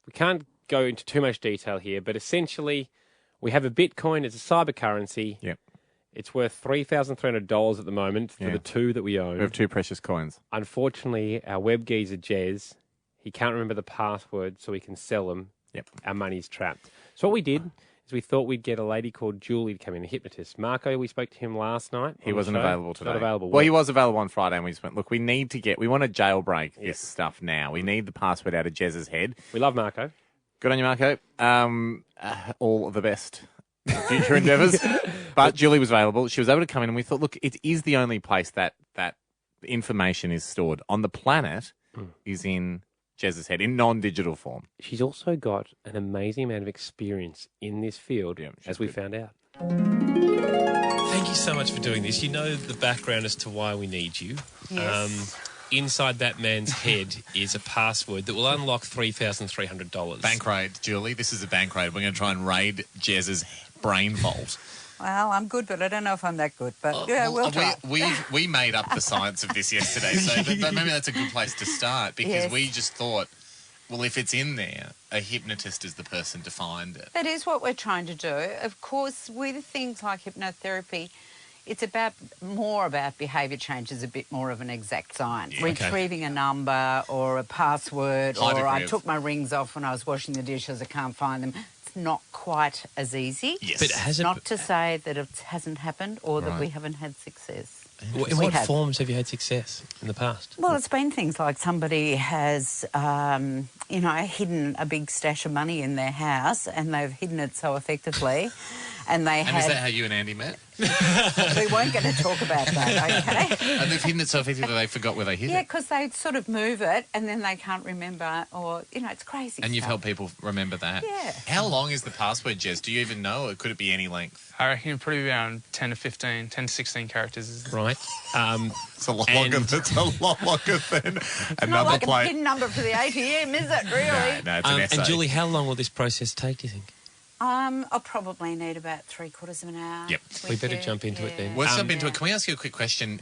we can't go into too much detail here, but essentially we have a Bitcoin. It's a cyber currency. Yep. It's worth $3,300 at the moment for the two that we own. We have two precious coins. Unfortunately, our web geezer, Jez, he can't remember the password, so we can sell them. Yep. Our money's trapped. So what we did is we thought we'd get a lady called Julie to come in, a hypnotist. Marco, we spoke to him last night. He wasn't available today. Not available. Well, he was available on Friday, and we just went, look, we want to jailbreak this stuff now. We need the password out of Jez's head. We love Marco. Good on you, Marco. All the best future endeavours. But Julie was available. She was able to come in, and we thought, look, it is the only place that information is stored on the planet is in Jez's head, in non-digital form. She's also got an amazing amount of experience in this field, as we found out. Thank you so much for doing this. You know the background as to why we need you. Yes. Inside that man's head is a password that will unlock $3,300. Bank raid, Julie. This is a bank raid. We're going to try and raid Jez's brain vault. Well, I'm good, but I don't know if I'm that good. But yeah, we'll try. We made up the science of this yesterday, so maybe that's a good place to start because we just thought, well, if it's in there, a hypnotist is the person to find it. That is what we're trying to do. Of course, with things like hypnotherapy, it's more about behaviour change is a bit more of an exact science. Yeah, Retrieving a number or a password High or I degree of- took my rings off when I was washing the dishes, I can't find them. It's not quite as easy. Yes. But has it... Not to say that it hasn't happened or that we haven't had success. In what forms have you had success in the past? Well, it's been things like somebody has, hidden a big stash of money in their house and they've hidden it so effectively and they And is that how you and Andy met? We weren't going to talk about that, okay? And they've hidden it so effectively they forgot where they hid Yeah, it. because they sort of move it and then they can't remember or, it's crazy And you've stuff. helped people remember that. Yeah. How long is the password, Jez? Do you even know, or could it be any length? I reckon probably around 10 to 16 characters. Right. It's a lot longer than Not another like a plate. PIN number for the ATM, is it, really? No, it's an essay. And Julie, how long will this process take, do you think? I'll probably need about 3/4 of an hour. Yep. We better jump into it then. Let's jump into it. Can we ask you a quick question?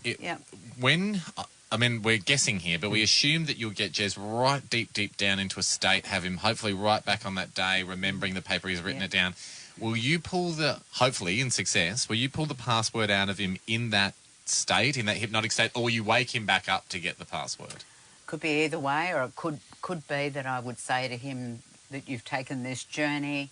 We're guessing here, but we assume that you'll get Jez right deep down into a state, have him hopefully right back on that day, remembering the paper he's written it down. Will you pull hopefully in success, will you pull the password out of him in that state, in that hypnotic state, or will you wake him back up to get the password? Could be either way, or it could be that I would say to him that you've taken this journey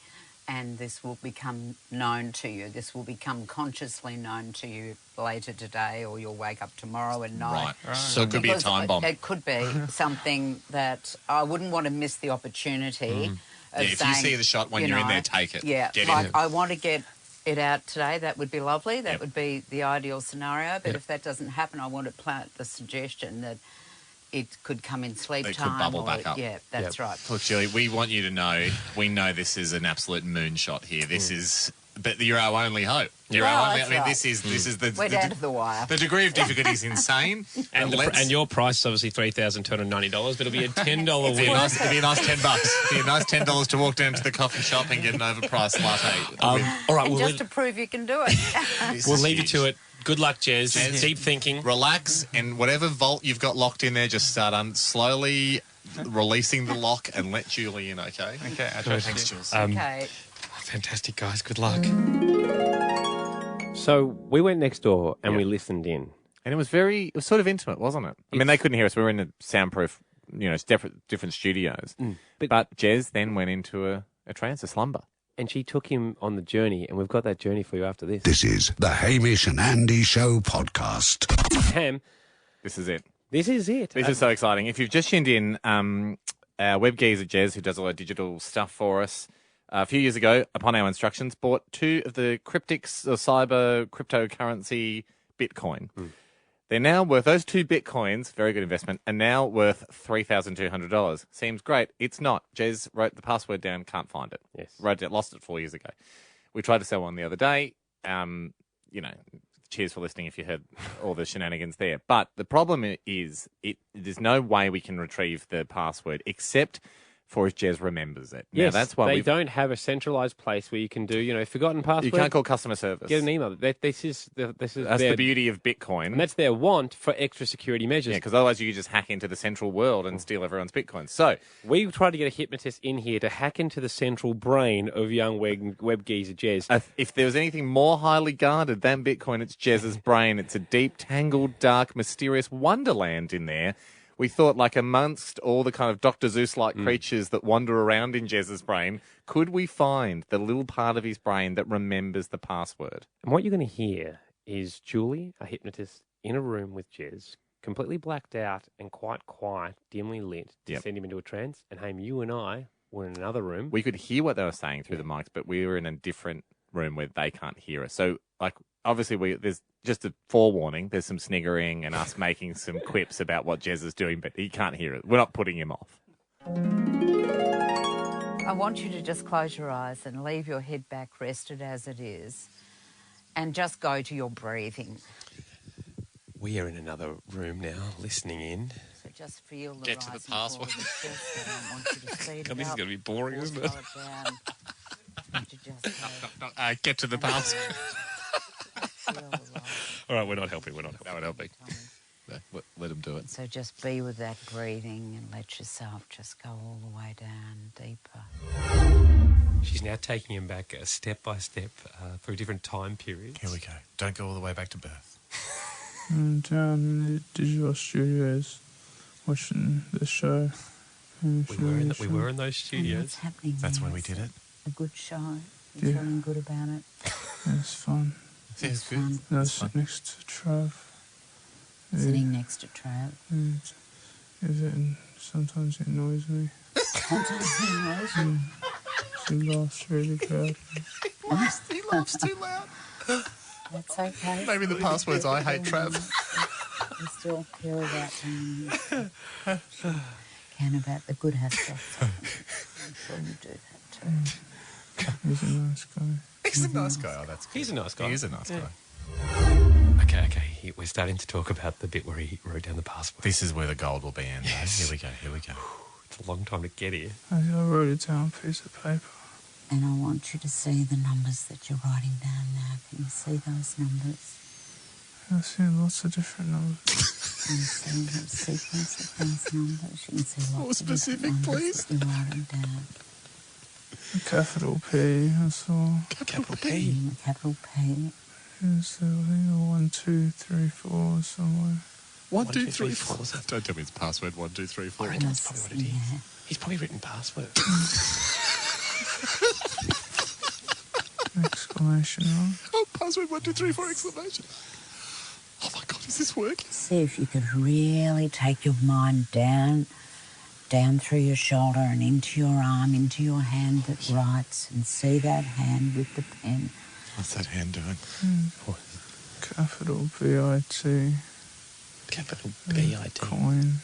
and this will become known to you. This will become consciously known to you later today, or you'll wake up tomorrow and know. Right. So it could be a time bomb. It could be something that I wouldn't want to miss the opportunity of if saying, you see the shot when you're in there, take it. Yeah, Get like in. I want to get it out today. That would be lovely. That would be the ideal scenario. But if that doesn't happen, I want to plant the suggestion that it could come in sleep It could time. bubble back up. Yeah, that's right. Look, Julie, we want you to know, we know this is an absolute moonshot here. This is, but you're our only hope. You're Well, our only. that's I mean, right. this is the. We're down to the wire. The degree of difficulty is insane. And your price is obviously $3,290, but it'll be a $10 It'd be a win. nice $10. It'd be a nice $10 to walk down to the coffee shop and get an overpriced latte. All right, And we'll just to prove you can do it. we'll leave you to it. Good luck, Jez. Jez. Deep thinking. Relax, and whatever vault you've got locked in there, just start slowly releasing the lock and let Julie in, okay? Okay, I trust Thanks, you. Jules. Okay. Fantastic, guys. Good luck. So we went next door and we listened in. And it was sort of intimate, wasn't it? I mean, they couldn't hear us. We were in a soundproof, different studios. But Jez then went into a trance, a slumber. And she took him on the journey, and we've got that journey for you after this. This is the Hamish and Andy Show podcast. Ham, This is it. this is it. This is so exciting. If you've just tuned in, our web geezer Jez, who does all our digital stuff for us, a few years ago, upon our instructions, bought 2 of the cryptics or cyber cryptocurrency Bitcoin. They're now worth, those 2 Bitcoins, very good investment, are now worth $3,200. Seems great. It's not. Jez wrote the password down, can't find it. Yes. Wrote it, lost it 4 years ago. We tried to sell one the other day. Cheers for listening if you heard all the shenanigans there. But the problem is there's no way we can retrieve the password except for if Jez remembers it. Yes, now, that's why they don't have a centralised place where you can do, forgotten password. You can't call customer service. Get an email. This is That's their, the beauty of Bitcoin. and that's their want for extra security measures. Yeah, because otherwise you could just hack into the central world and steal everyone's Bitcoins. So, We tried to get a hypnotist in here to hack into the central brain of young web geezer Jez. if there was anything more highly guarded than Bitcoin, it's Jez's brain. It's a deep, tangled, dark, mysterious wonderland in there. We thought, like, amongst all the kind of Dr. Zeus-like creatures that wander around in Jez's brain, could we find the little part of his brain that remembers the password? And what you're going to hear is Julie, a hypnotist, in a room with Jez, completely blacked out and quite quiet, dimly lit, to send him into a trance. And Haim, you and I were in another room. We could hear what they were saying through the mics, but we were in a different room where they can't hear us. So, like, obviously, there's just a forewarning. There's some sniggering and us making some quips about what Jez is doing, but he can't hear it. We're not putting him off. I want you to just close your eyes and leave your head back rested as it is and just go to your breathing. We are in another room now, listening in. So just feel the Get to the rising fall password. of the chest. I don't want you to speed God, it this is up going to be boring, or isn't it? slow it down. I want you to just Get to the password. feel the rising. All right, we're not helping. We're not helping. Let him do it. So just be with that breathing and let yourself just go all the way down deeper. She's now taking him back step by step through different time periods. Here we go. Don't go all the way back to birth. And down in the digital studios watching the show. We were in those studios. What's happening That's there? when we did it. A good show. You're Yeah. feeling good about it? It's fun. It's good. Fun. I sit next to Trav. Sitting next to Trav. Sometimes it annoys me. Sometimes he knows you. She laughs really loud. He laughs too loud. That's okay. Maybe the password's I hate Trav. You still care about can about the good aspects. I'm sure you do that too. He's a nice guy. He's a nice guy. Oh, that's good. He's a nice guy. He is a nice guy. Okay. We're starting to talk about the bit where he wrote down the password. This is where the gold will be in. Yes. Here we go. It's a long time to get here. I wrote it down on a piece of paper. And I want you to see the numbers that you're writing down now. Can you see those numbers? I've seen lots of different numbers. Can you see the sequence of those numbers? You can see lots More of different specific, numbers please. that you're writing down. A capital P, I saw. Capital P. And a capital P. There's, I think, a 1, 2, 3, 4 somewhere. 1, 2, 2, 3, 4. Don't tell me it's password 1, 2, 3, 4. I reckon that's probably what it is. He's probably written password. Exclamation mark. Oh, password 1, 2, 3, 4 exclamation. Oh my God, is this working? See if you could really take your mind down through your shoulder and into your arm, into your hand that writes, and see that hand with the pen. What's that hand doing? Capital B-I-T. Capital B-I-T. Coin.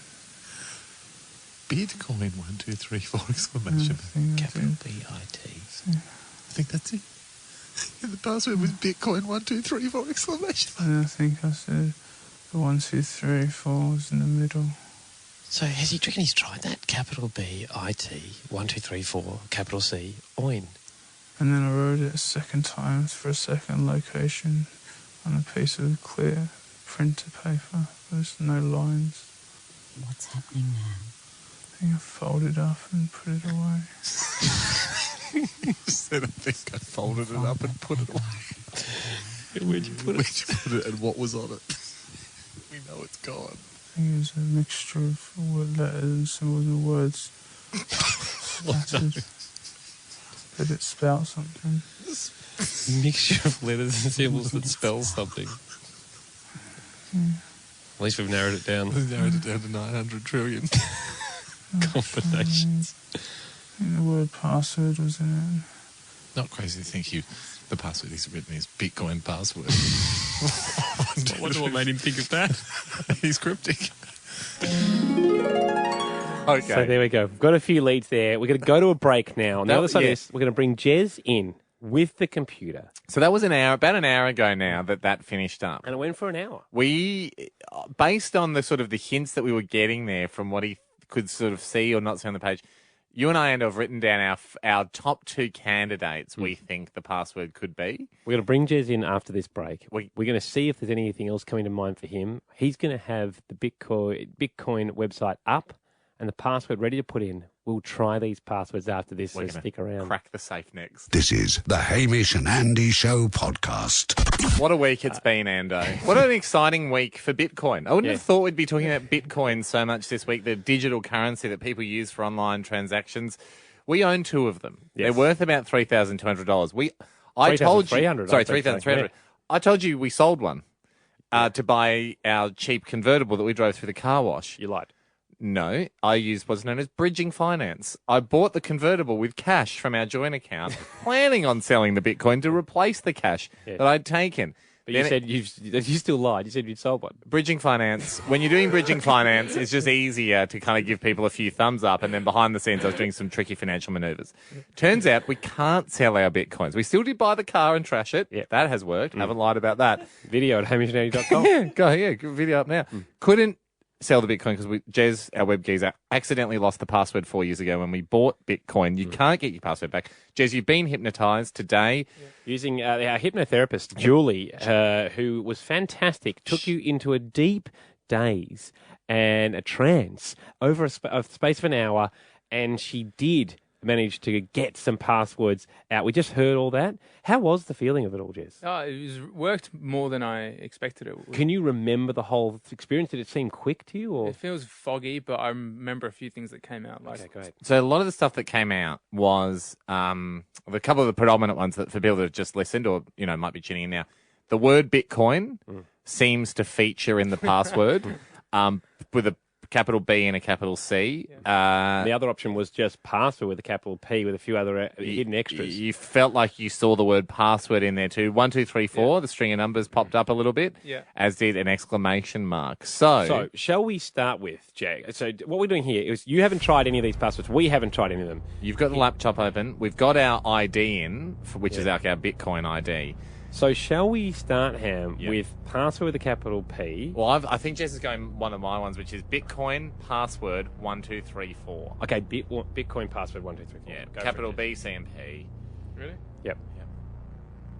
Bitcoin 1, 2, 3, 4 exclamation. Capital B-I-T. I think that's it. The password was Bitcoin 1, 2, 3, 4 exclamation. And I think I said the 1, 2, 3, 4 was in the middle. So do you reckon he's tried that? Capital B-I-T, 1, 2, 3, 4, capital C, oin. And then I wrote it a second time for a second location on a piece of clear printer paper. There's no lines. What's happening now? I think I folded up and put it away. Said I think I folded it up and put it away. Where'd you put Where'd you put it and what was on it? We know it's gone. I think it was a mixture of letters and symbols and words. Scattered. Did it spell something? Mixture of letters and symbols that spell something. At least we've narrowed it down. We narrowed it down to 900 trillion. Combinations. I think the word password was in it. Not crazy to think the password he's written is Bitcoin password. I wonder what made him think of that. He's cryptic. Okay. So there we go. We've got a few leads there. We're going to go to a break now. On the other side of this, we're going to bring Jez in with the computer. So that was about an hour ago now that finished up. And it went for an hour. We, based on the sort of the hints that we were getting there from what he could sort of see or not see on the page, You and I have written down our top 2 candidates we think the password could be. We're going to bring Jez in after this break. We're going to see if there's anything else coming to mind for him. He's going to have the Bitcoin website up and the password ready to put in. We'll try these passwords after this, so stick around. Crack the safe next. This is the Hamish and Andy Show podcast. What a week it's been, Ando. What an exciting week for Bitcoin. I wouldn't have thought we'd be talking about Bitcoin so much this week, the digital currency that people use for online transactions. We own 2 of them. Yes. They're worth about $3,200. I told you. $3,300. Sorry, $3,300. Yeah. I told you we sold one to buy our cheap convertible that we drove through the car wash. You lied. No, I used what's known as bridging finance. I bought the convertible with cash from our joint account, planning on selling the Bitcoin to replace the cash that I'd taken. But you said you still lied. You said you'd sold one. Bridging finance, when you're doing bridging finance, it's just easier to kind of give people a few thumbs up, and then behind the scenes I was doing some tricky financial maneuvers. Turns out we can't sell our Bitcoins. We still did buy the car and trash it. Yeah. That has worked. Haven't lied about that. Video at hamishandandy.com. Good video up now. Couldn't sell the Bitcoin because Jez, our web geezer, accidentally lost the password 4 years ago when we bought Bitcoin. You can't get your password back. Jez, you've been hypnotized today. Using our hypnotherapist, Julie, who was fantastic, took you into a deep daze and a trance over a space of an hour, and she did manage to get some passwords out. We just heard all that. How was the feeling of it all, Jez? Oh, worked more than I expected it would. Can you remember the whole experience? Did it seem quick to you? Or? It feels foggy, but I remember a few things that came out. Okay, great. So a lot of the stuff that came out was a couple of the predominant ones that for people that have just listened or might be tuning in now. The word Bitcoin seems to feature in the password with a capital B and a capital C. The other option was just password with a capital P with a few other hidden extras. You felt like you saw the word password in there too. 1, 2, 3, 4. The string of numbers popped up a little bit. As did an exclamation mark. So shall we start with, Jack? So what we're doing here is you haven't tried any of these passwords. We haven't tried any of them. You've got the laptop open. We've got our ID in, which is our Bitcoin ID. So shall we start, Ham, with password with a capital P? Well, I think Jess is going one of my ones, which is Bitcoin password 1, 2, 3, 4. Okay, Bitcoin password 1, 2, 3, 4. Yeah, capital B, C, and P. Really? Yep.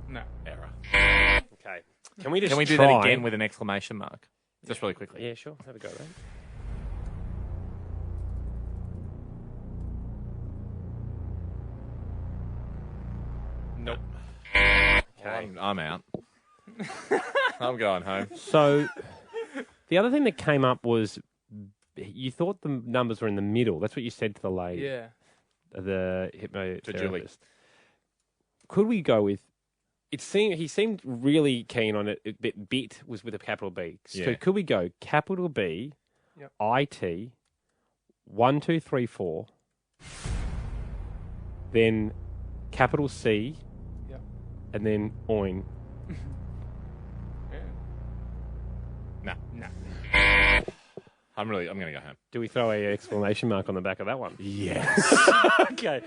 No. Error. Okay. Can we do that again with an exclamation mark? Just really quickly. Yeah, sure. Have a go, right? Nope. Okay. I'm out. I'm going home. So the other thing that came up was you thought the numbers were in the middle. That's what you said to the lady. Yeah. The hypnotherapist. To Julie. Could we go with? He seemed really keen on it. Bit was with a capital B. So could we go capital B, IT, 1, 2, 3, 4, then capital C, and then OIN. No. I'm going to go home. Do we throw a exclamation mark on the back of that one? Yes. Okay.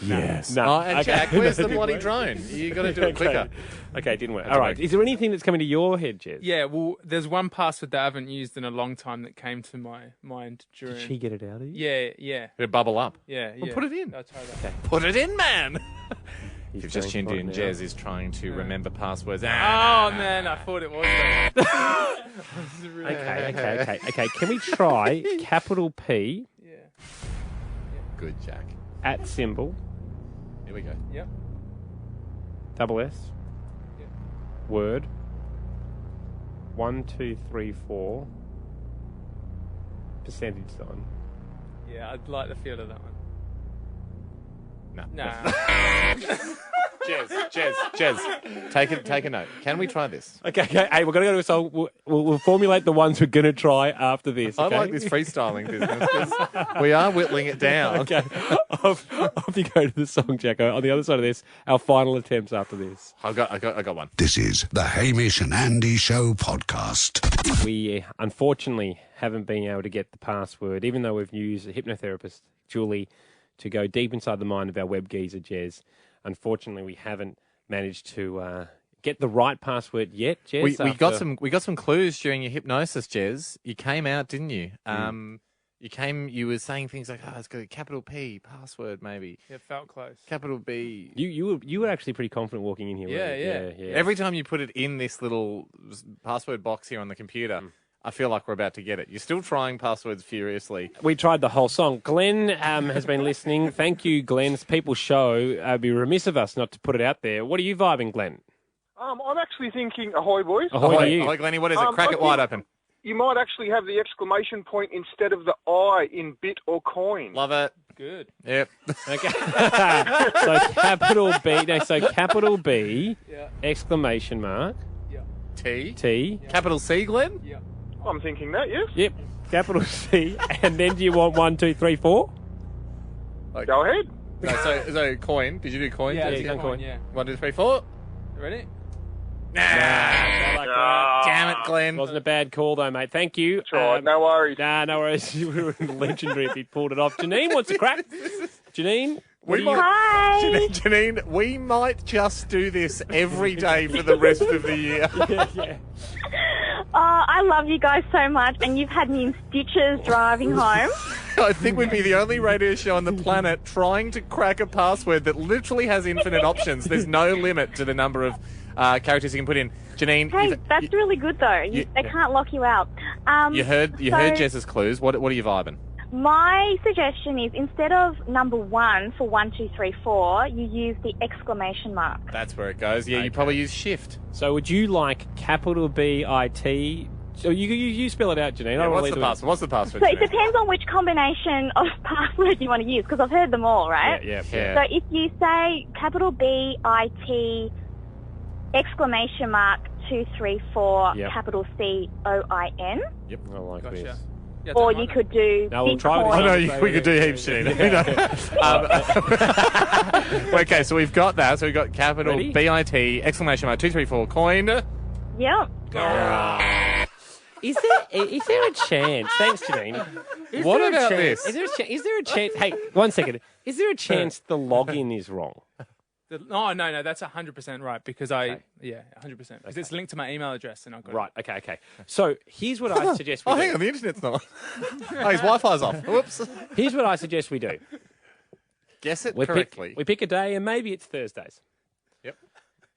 Yes. No. And Jack, where's the bloody drone? You got to do it quicker. Okay, it didn't work. All right. Is there anything that's coming to your head, Jez? Yeah, well, there's one password that I haven't used in a long time that came to my mind during... Did she get it out of you? Yeah. Did it bubble up? Yeah. Well, put it in. I'll try that. Okay. Put it in, man. He's You've just tuned in. now. Jez is trying to remember passwords. Man, I thought it was that. Okay. Can we try capital P Good, Jack. at symbol, Here we go. Yep. double S, Yep. word, 1, 2, 3, 4, percentage sign. Yeah, I'd like the feel of that one. No. Nah. Jez, take a note. Can we try this? Okay. Hey, we're going to go to a song. We'll formulate the ones we're going to try after this. Okay? I like this freestyling business because we are whittling it down. Okay. Off you go to the song, Jacko. On the other side of this, our final attempts after this. I got one. This is the Hamish and Andy Show podcast. We unfortunately haven't been able to get the password, even though we've used a hypnotherapist, Julie, to go deep inside the mind of our web geezer, Jez. Unfortunately, we haven't managed to get the right password yet, Jez. We got some clues during your hypnosis, Jez. You came out, didn't you? You were saying things like, "Oh, it's got a capital P password, maybe Yeah, felt close. capital B." You were actually pretty confident walking in here. weren't you? Yeah. Every time you put it in this little password box here on the computer, I feel like we're about to get it. You're still trying passwords furiously. We tried the whole song. Glenn has been listening. Thank you, Glenn. It's People's Show. It'd be remiss of us not to put it out there. What are you vibing, Glenn? I'm actually thinking, ahoy, boys. Ahoy to you. Ahoy, Glennie, what is it? Crack I it wide think open. You might actually have the exclamation point instead of the I in bit or coin. Love it. Good. Yep. Okay. So capital B. No, so capital B, exclamation mark, T. T. Capital C, Glenn? Yeah. I'm thinking that, yes. Yep. Capital C. And then do you want 1, 2, 3, 4? Go ahead. No, so coin. Did you do coin? Yeah, you it's can a coin. Yeah. 1, 2, 3, 4. Ready? Damn it, Glenn. Wasn't a bad call though, mate. Thank you. It's all right, no worries. Nah, no worries. You were legendary if you pulled it off. Janine wants a crack. Janine? Hi. Janine, we might just do this every day for the rest of the year. Yeah. Oh, I love you guys so much, and you've had me in stitches driving home. I think we'd be the only radio show on the planet trying to crack a password that literally has infinite options. There's no limit to the number of characters you can put in. Janine, Hey, that's really good though. They can't lock you out. you heard Jess's clues. What are you vibing? My suggestion is instead of number 1 for 1, 2, 3, 4, you use the exclamation mark. That's where it goes. Yeah, you probably use shift. So would you like capital B-I-T? So you spell it out, Janine. Yeah, what's the password? What's the password? So it Janine? depends on which combination of password you want to use, because I've heard them all, right? Yeah. So if you say capital B-I-T, exclamation mark, 2, 3, 4, capital C-O-I-N. Yep. I like this. Yeah, Or you could do No, we'll try with Bitcoin. this. We could do heaps, Janine. Okay, so we've got that. So we've got capital Ready? B-I-T, exclamation mark, 2, 3, 4, coin. Yep. Is there a chance? Thanks, Janine. What about this? Is there a chance? Hey, 1 second. Is there a chance the login is wrong? No, that's 100% right because 100%. Because it's linked to my email address and I've got it. Right. Okay. So here's what I suggest we do. Hang on, the internet's not. Oh, his Wi-Fi's off. Whoops. Here's what I suggest we do. Guess it We correctly. pick a day, and maybe it's Thursdays. Yep.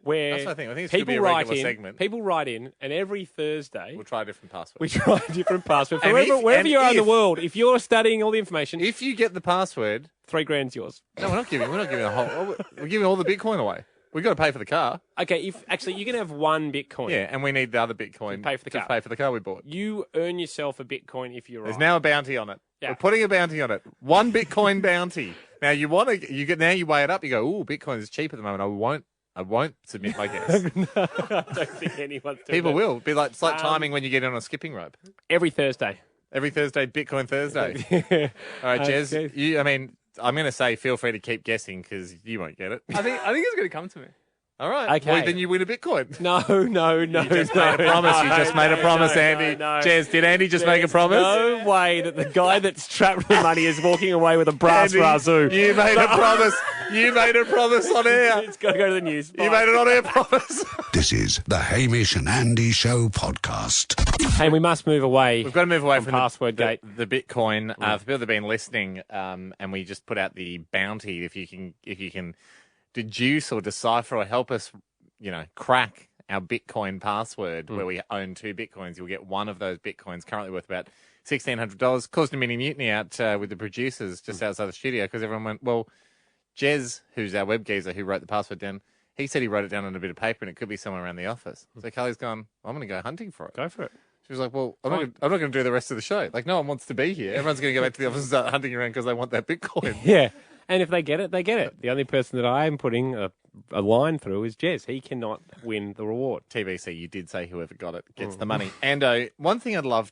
Where That's what I think. I think it's going to be a write regular in, segment. People write in, and every Thursday We'll try a different password. we try a different password. And Wherever you are in the if- world, if you're studying all the information, If you get the password, $3,000's yours. no, we're not giving the whole. We're giving all the Bitcoin away. We've got to pay for the car. Okay, if actually you can have one Bitcoin. Yeah, and we need the other Bitcoin To pay for the car. pay for the car we bought. You earn yourself a Bitcoin if you're right. There's now a bounty on it. Yeah. We're putting a bounty on it. 1 Bitcoin bounty. Now you weigh it up. You go, ooh, Bitcoin is cheap at the moment. I won't submit my guess. I don't think anyone's doing People that. will. It's like timing when you get on a skipping rope. Every Thursday. Every Thursday, Bitcoin Thursday. All right, Jez. Okay. I'm going to say feel free to keep guessing because you won't get it. I think it's going to come to me. All right. Okay. Well, then you win a Bitcoin. No. You just made a promise. You just made a promise, Andy. No. Jez, did Andy just make a There's promise? No way that the guy that's trapped with the money is walking away with a brass Andy, razoo. You made a promise. You made a promise on air. It's got to go to the news. You made an on-air promise. This is the Hamish and Andy Show podcast. Hey, we must move away. We've got to move away from password gate. the Bitcoin. For people that have been listening, and we just put out the bounty. If you can deduce or decipher or help us, crack our Bitcoin password where we own 2 Bitcoins, you'll get one of those Bitcoins, currently worth about $1,600. Caused a mini mutiny out with the producers just outside the studio because everyone went, well, Jez, who's our web geezer who wrote the password down, he said he wrote it down on a bit of paper and it could be somewhere around the office. So Carly's gone, I'm going to go hunting for it. Go for it. She was like, well, I'm not going to do the rest of the show. Like, no one wants to be here. Everyone's going to go back to the office and start hunting around because they want that Bitcoin. Yeah. And if they get it, they get it. The only person that I am putting a line through is Jez. He cannot win the reward. TBC, you did say whoever got it gets the money. And one thing I'd love